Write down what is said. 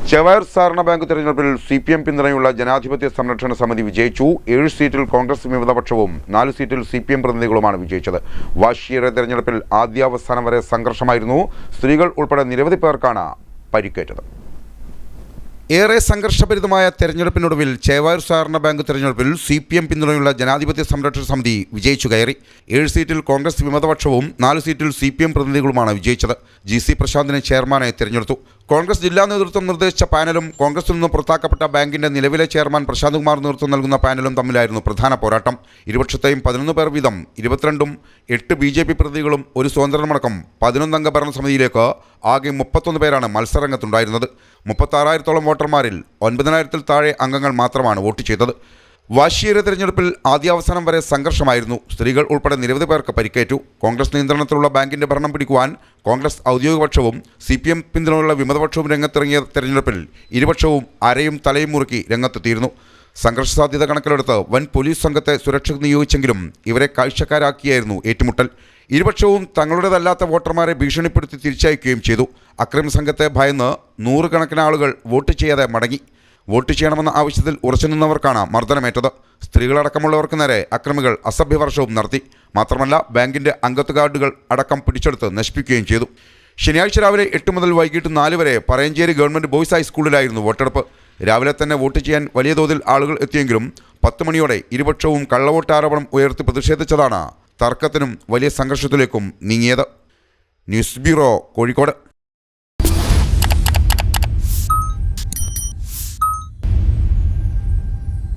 ചെവായൂർ സഹകരണ ബാങ്ക് തെരഞ്ഞെടുപ്പിൽ CPM പിന്തുണയുള്ള ജനാധിപത്യ സംരക്ഷണ സമിതി വിജയിച്ചു. 7 സീറ്റിൽ കോൺഗ്രസ് വിമതപക്ഷവും 4 സീറ്റിൽ CPM പ്രതിനിധികളുമാണ് വിജയിച്ചത്. വാശിയേറിയ തെരഞ്ഞെടുപ്പിൽ ആദ്യാവസാനം വരെ സംഘർഷമായിരുന്നു. സ്ത്രീകൾ ഉൾപ്പെടെ നിരവധി പേർക്കാണ് പരിക്കേറ്റത്. ഏറെ സംഘർഷഭരിതമായ തെരഞ്ഞെടുപ്പിനൊടുവിൽ ചെവായൂർ സഹകരണ ബാങ്ക് തെരഞ്ഞെടുപ്പിൽ CPM പിന്തുണയുള്ള ജനാധിപത്യ സംരക്ഷണ സമിതി വിജയിച്ചു കയറി. 7 സീറ്റിൽ കോൺഗ്രസ് വിമതപക്ഷവും 4 സീറ്റിൽ CPM പ്രതിനിധികളുമാണ് വിജയിച്ചത്. GC പ്രശാന്തിനെ ചെയർമാനായി തിരഞ്ഞെടുത്തു. കോൺഗ്രസ് ജില്ലാ നേതൃത്വം നിർദ്ദേശിച്ച പാനലും കോൺഗ്രസിൽ നിന്ന് പുറത്താക്കപ്പെട്ട ബാങ്കിന്റെ നിലവിലെ ചെയർമാൻ പ്രശാന്ത് കുമാർ നേതൃത്വം നൽകുന്ന പാനലും തമ്മിലായിരുന്നു പ്രധാന പോരാട്ടം. ഇരുപക്ഷത്തെയും 11 പേർ വീതം 22ഉം 8 BJP പ്രതിനിധികളും ഒരു സ്വതന്ത്രമടക്കം 11 അംഗ ഭരണസമിതിയിലേക്ക് ആകെ 31 പേരാണ് മത്സരരംഗത്തുണ്ടായിരുന്നത്. 36,000-ഓളം വോട്ടർമാരിൽ 9,000-ൽ താഴെ അംഗങ്ങൾ മാത്രമാണ് വോട്ട് ചെയ്തത്. വാശിയേറിയ തെരഞ്ഞെടുപ്പിൽ ആദ്യാവസാനം വരെ സംഘർഷമായിരുന്നു. സ്ത്രീകൾ ഉൾപ്പെടെ നിരവധി പേർക്ക് പരിക്കേറ്റു. കോൺഗ്രസ് നിയന്ത്രണത്തിലുള്ള ബാങ്കിന്റെ ഭരണം പിടിക്കുവാൻ കോൺഗ്രസ് ഔദ്യോഗിക പക്ഷവും CPM പിന്തുണയുള്ള വിമതപക്ഷവും രംഗത്തിറങ്ങിയ തെരഞ്ഞെടുപ്പിൽ ഇരുപക്ഷവും അരയും തലയും മുറുക്കി രംഗത്തെത്തിയിരുന്നു. സംഘർഷ സാധ്യത കണക്കിലെടുത്ത് വൻ പോലീസ് സംഘത്തെ സുരക്ഷ നിയോഗിച്ചെങ്കിലും ഇവരെ കാഴ്ചക്കാരാക്കിയായിരുന്നു ഏറ്റുമുട്ടൽ. ഇരുപക്ഷവും തങ്ങളുടേതല്ലാത്ത വോട്ടർമാരെ ഭീഷണിപ്പെടുത്തി തിരിച്ചയക്കുകയും ചെയ്തു. അക്രമി സംഘത്തെ ഭയന്ന് 100 കണക്കിന് ആളുകൾ വോട്ട് ചെയ്യാതെ മടങ്ങി. വോട്ട് ചെയ്യണമെന്ന ആവശ്യത്തിൽ ഉറച്ചുനിന്നവർക്കാണ് മർദ്ദനമേറ്റത്. സ്ത്രീകളടക്കമുള്ളവർക്ക് നേരെ അക്രമികൾ അസഭ്യവർഷവും നടത്തി. മാത്രമല്ല ബാങ്കിന്റെ അംഗത്വ കാർഡുകൾ അടക്കം പിടിച്ചെടുത്ത് നശിപ്പിക്കുകയും ചെയ്തു. ശനിയാഴ്ച രാവിലെ 8 മുതൽ വൈകിട്ട് 4 വരെ പറയഞ്ചേരി ഗവൺമെൻറ് ബോയ്സ് ഹൈസ്കൂളിലായിരുന്നു വോട്ടെടുപ്പ്. രാവിലെ തന്നെ വോട്ട് ചെയ്യാൻ വലിയ തോതിൽ ആളുകൾ എത്തിയെങ്കിലും 10 മണിയോടെ ഇരുപക്ഷവും കള്ളവോട്ട് ആരോപണം ഉയർത്തി പ്രതിഷേധിച്ചതാണ് തർക്കത്തിനും വലിയ സംഘർഷത്തിലേക്കും നീങ്ങിയത്. News bureau, Kozhikode.